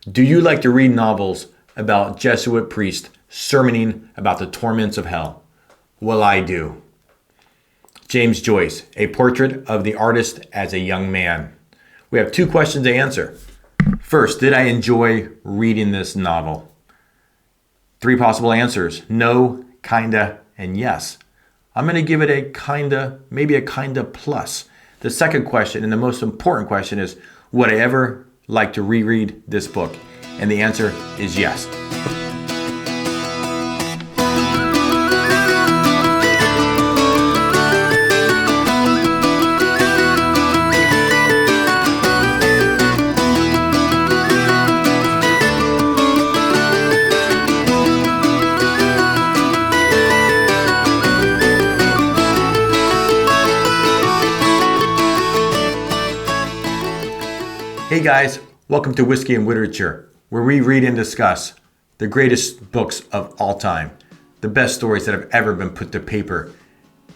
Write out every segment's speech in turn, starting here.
Do you like to read novels about Jesuit priests sermoning about the torments of hell? Well, I do. James Joyce, A Portrait of the Artist as a Young Man. We have 2 questions to answer. First, did I enjoy reading this novel? 3 possible answers: no, kinda, and yes. I'm going to give it a kinda, maybe a kinda plus. The second question, and the most important question, is would I ever like to reread this book? And the answer is yes. Hey guys, welcome to Whiskey and Literature, where we read and discuss the greatest books of all time, the best stories that have ever been put to paper,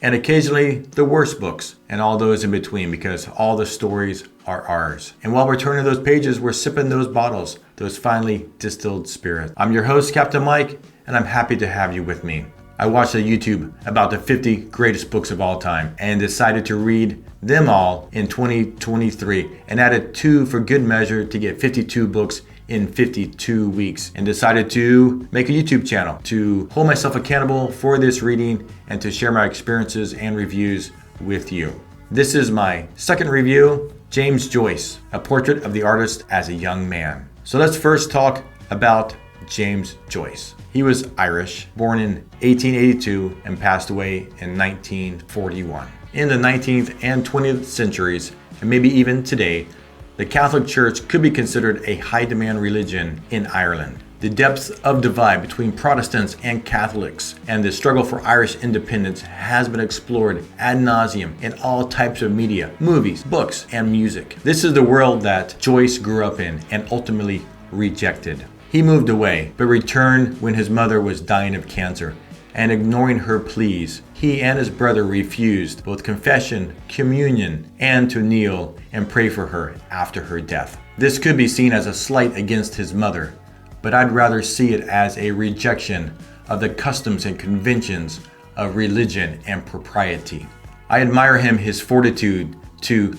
and occasionally the worst books and all those in between, because all the stories are ours. And while we're turning those pages, we're sipping those bottles, those finely distilled spirits. I'm your host, Captain Mike, and I'm happy to have you with me. I watched a YouTube about the 50 greatest books of all time and decided to read them all in 2023 and added 2 for good measure to get 52 books in 52 weeks, and decided to make a YouTube channel to hold myself accountable for this reading and to share my experiences and reviews with you. This is my second review, James Joyce, A Portrait of the Artist as a Young Man. So let's first talk about James Joyce. He was Irish, born in 1882 and passed away in 1941. In the 19th and 20th centuries, and maybe even today, the Catholic Church could be considered a high-demand religion in Ireland. The depths of divide between Protestants and Catholics and the struggle for Irish independence has been explored ad nauseum in all types of media, movies, books, and music. This is the world that Joyce grew up in and ultimately rejected. He moved away, but returned when his mother was dying of cancer, and ignoring her pleas, he and his brother refused both confession, communion, and to kneel and pray for her after her death. This could be seen as a slight against his mother, but I'd rather see it as a rejection of the customs and conventions of religion and propriety. I admire his fortitude to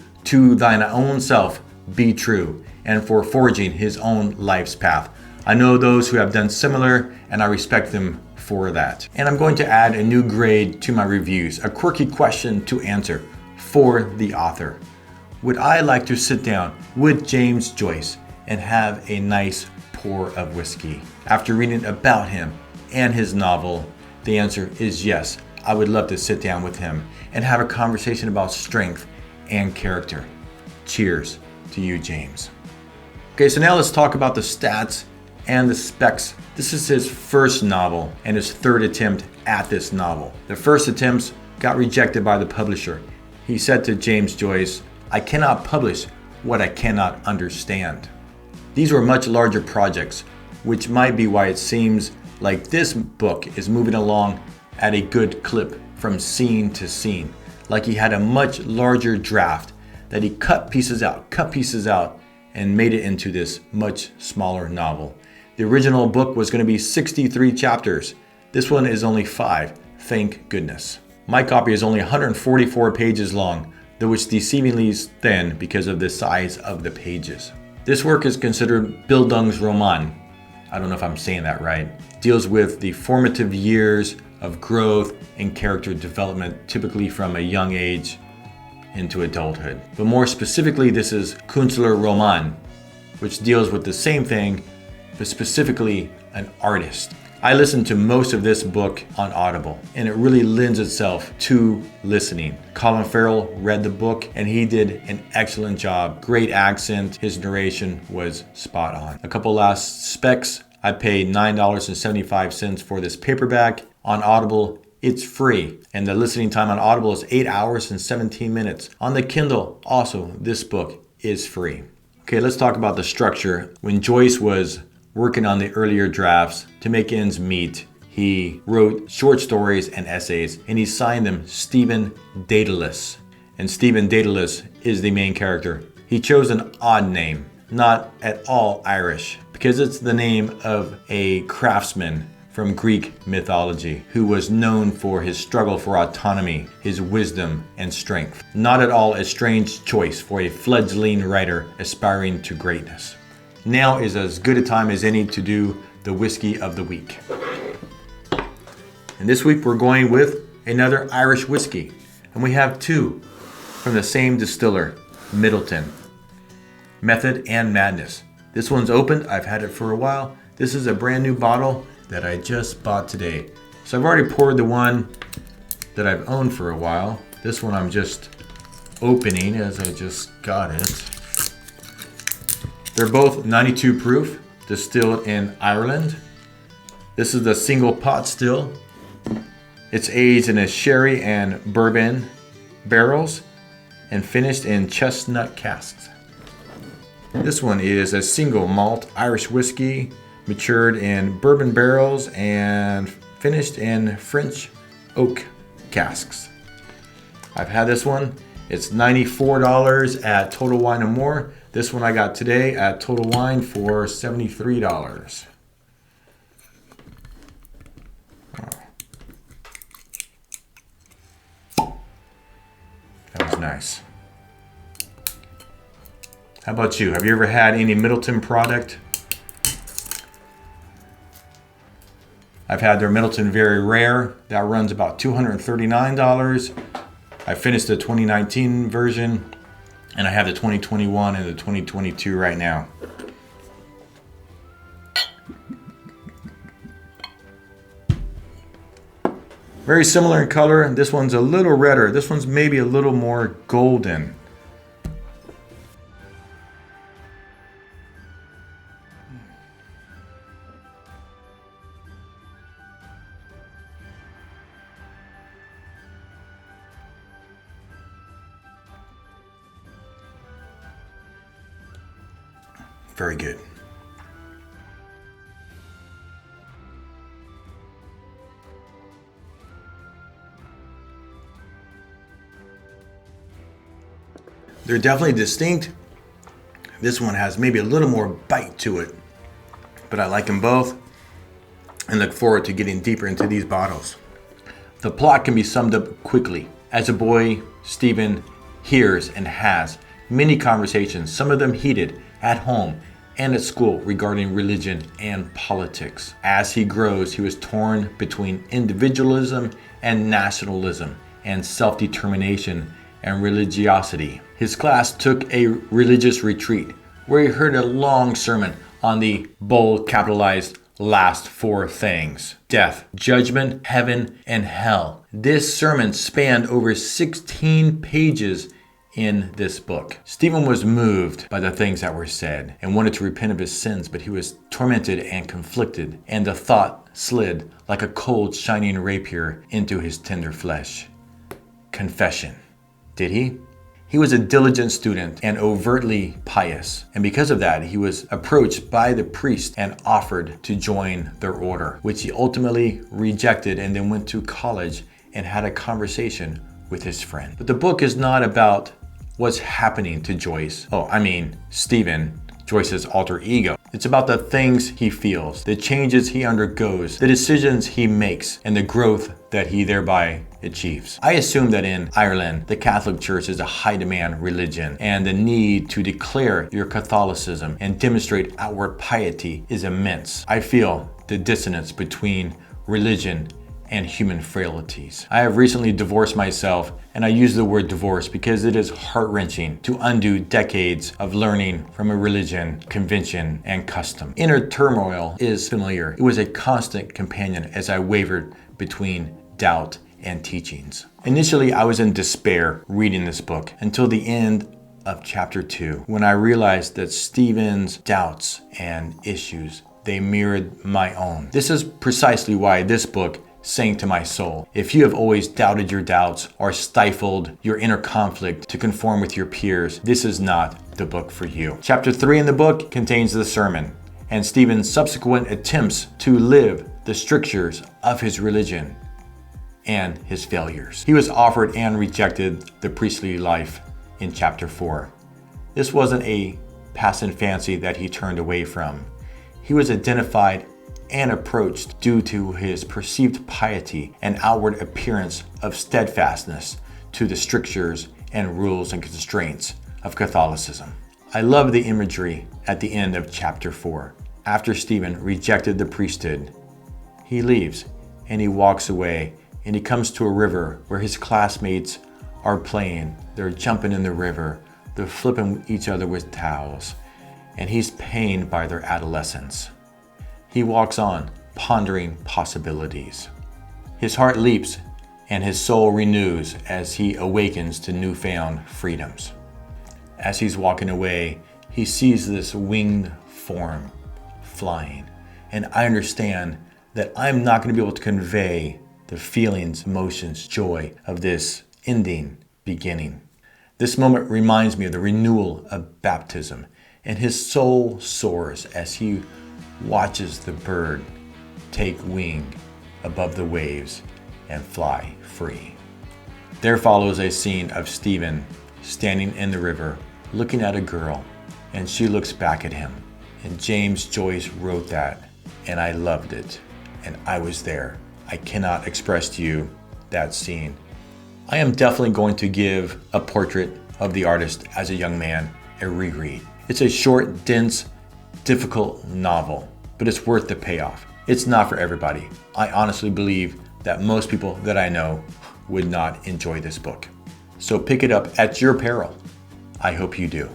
thine own self be true, and for forging his own life's path. I know those who have done similar, and I respect them for that. And I'm going to add a new grade to my reviews, a quirky question to answer for the author. Would I like to sit down with James Joyce and have a nice pour of whiskey? After reading about him and his novel, the answer is yes. I would love to sit down with him and have a conversation about strength and character. Cheers to you, James. Okay, so now let's talk about the stats and the specs. This is his first novel and his third attempt at this novel. The first attempts got rejected by the publisher. He said to James Joyce, "I cannot publish what I cannot understand." These were much larger projects, which might be why it seems like this book is moving along at a good clip from scene to scene. Like he had a much larger draft that he cut pieces out, and made it into this much smaller novel. The original book was going to be 63 chapters. This one is only 5, thank goodness. My copy is only 144 pages long, though it's deceivingly thin because of the size of the pages. This work is considered Bildungsroman. I don't know if I'm saying that right. Deals with the formative years of growth and character development, typically from a young age into adulthood. But more specifically, this is Künstlerroman, which deals with the same thing, but specifically an artist. I listened to most of this book on Audible, and it really lends itself to listening. Colin Farrell read the book, and he did an excellent job. Great accent. His narration was spot on. A couple last specs. I paid $9.75 for this paperback. On Audible, it's free, and the listening time on Audible is 8 hours and 17 minutes. On the Kindle, also, this book is free. Okay, let's talk about the structure. When Joyce was working on the earlier drafts to make ends meet, he wrote short stories and essays, and he signed them Stephen Daedalus. And Stephen Daedalus is the main character. He chose an odd name, not at all Irish, because it's the name of a craftsman from Greek mythology who was known for his struggle for autonomy, his wisdom, and strength. Not at all a strange choice for a fledgling writer aspiring to greatness. Now is as good a time as any to do the whiskey of the week. And this week we're going with another Irish whiskey. And we have two from the same distiller, Midleton. Method and Madness. This one's opened. I've had it for a while. This is a brand new bottle that I just bought today. So I've already poured the one that I've owned for a while. This one I'm just opening as I just got it. They're both 92 proof, distilled in Ireland. This is the single pot still. It's aged in a sherry and bourbon barrels and finished in chestnut casks. This one is a single malt Irish whiskey, matured in bourbon barrels and finished in French oak casks. I've had this one. It's $94 at Total Wine & More. This one I got today at Total Wine for $73. That was nice. How about you? Have you ever had any Midleton product? I've had their Midleton Very Rare. That runs about $239. I finished the 2019 version, and I have the 2021 and the 2022 right now. Very similar in color. This one's a little redder. This one's maybe a little more golden. Very good. They're definitely distinct. This one has maybe a little more bite to it, but I like them both and look forward to getting deeper into these bottles. The plot can be summed up quickly. As a boy, Stephen hears and has many conversations, some of them heated, at home and at school regarding religion and politics. As he grows, he was torn between individualism and nationalism and self-determination and religiosity. His class took a religious retreat where he heard a long sermon on the bold capitalized last four things: death, judgment, heaven, and hell. This sermon spanned over 16 pages in this book. Stephen was moved by the things that were said and wanted to repent of his sins, but he was tormented and conflicted, and the thought slid like a cold, shining rapier into his tender flesh. Confession. Did he? He was a diligent student and overtly pious, and because of that, he was approached by the priest and offered to join their order, which he ultimately rejected, and then went to college and had a conversation with his friend. But the book is not about what's happening to Joyce. Stephen, Joyce's alter ego. It's about the things he feels, the changes he undergoes, the decisions he makes, and the growth that he thereby achieves. I assume that in Ireland, the Catholic Church is a high demand religion, and the need to declare your Catholicism and demonstrate outward piety is immense. I feel the dissonance between religion and human frailties. I have recently divorced myself, and I use the word divorce because it is heart-wrenching to undo decades of learning from a religion, convention, and custom. Inner turmoil is familiar. It was a constant companion as I wavered between doubt and teachings. Initially, I was in despair reading this book until the end of chapter 2, when I realized that Stephen's doubts and issues, they mirrored my own. This is precisely why this book saying to my soul, if you have always doubted your doubts or stifled your inner conflict to conform with your peers, this is not the book for you. Chapter 3 in the book contains the sermon and Stephen's subsequent attempts to live the strictures of his religion and his failures. He was offered and rejected the priestly life in chapter 4. This wasn't a passing fancy that he turned away from. He was identified and approached due to his perceived piety and outward appearance of steadfastness to the strictures and rules and constraints of Catholicism. I love the imagery at the end of chapter 4. After Stephen rejected the priesthood, he leaves and he walks away, and he comes to a river where his classmates are playing. They're jumping in the river, they're flipping each other with towels, and he's pained by their adolescence. He walks on, pondering possibilities. His heart leaps and his soul renews as he awakens to newfound freedoms. As he's walking away, he sees this winged form flying, and I understand that I'm not going to be able to convey the feelings, emotions, joy of this ending beginning. This moment reminds me of the renewal of baptism, and his soul soars as he watches the bird take wing above the waves and fly free. There follows a scene of Stephen standing in the river looking at a girl, and she looks back at him. And James Joyce wrote that, and I loved it, and I was there. I cannot express to you that scene. I am definitely going to give A Portrait of the Artist as a Young Man a reread. It's a short, dense, difficult novel, but it's worth the payoff. It's not for everybody. I honestly believe that most people that I know would not enjoy this book. So pick it up at your peril. I hope you do.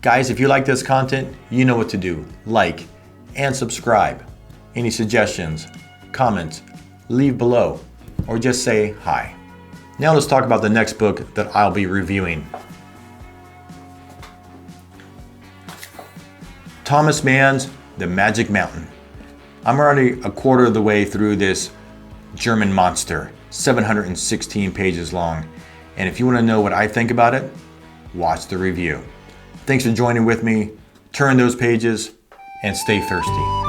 Guys, if you like this content, you know what to do. Like and subscribe. Any suggestions, comments, leave below, or just say hi. Now let's talk about the next book that I'll be reviewing. Thomas Mann's The Magic Mountain. I'm already a quarter of the way through this German monster, 716 pages long. And if you want to know what I think about it, watch the review. Thanks for joining with me. Turn those pages and stay thirsty.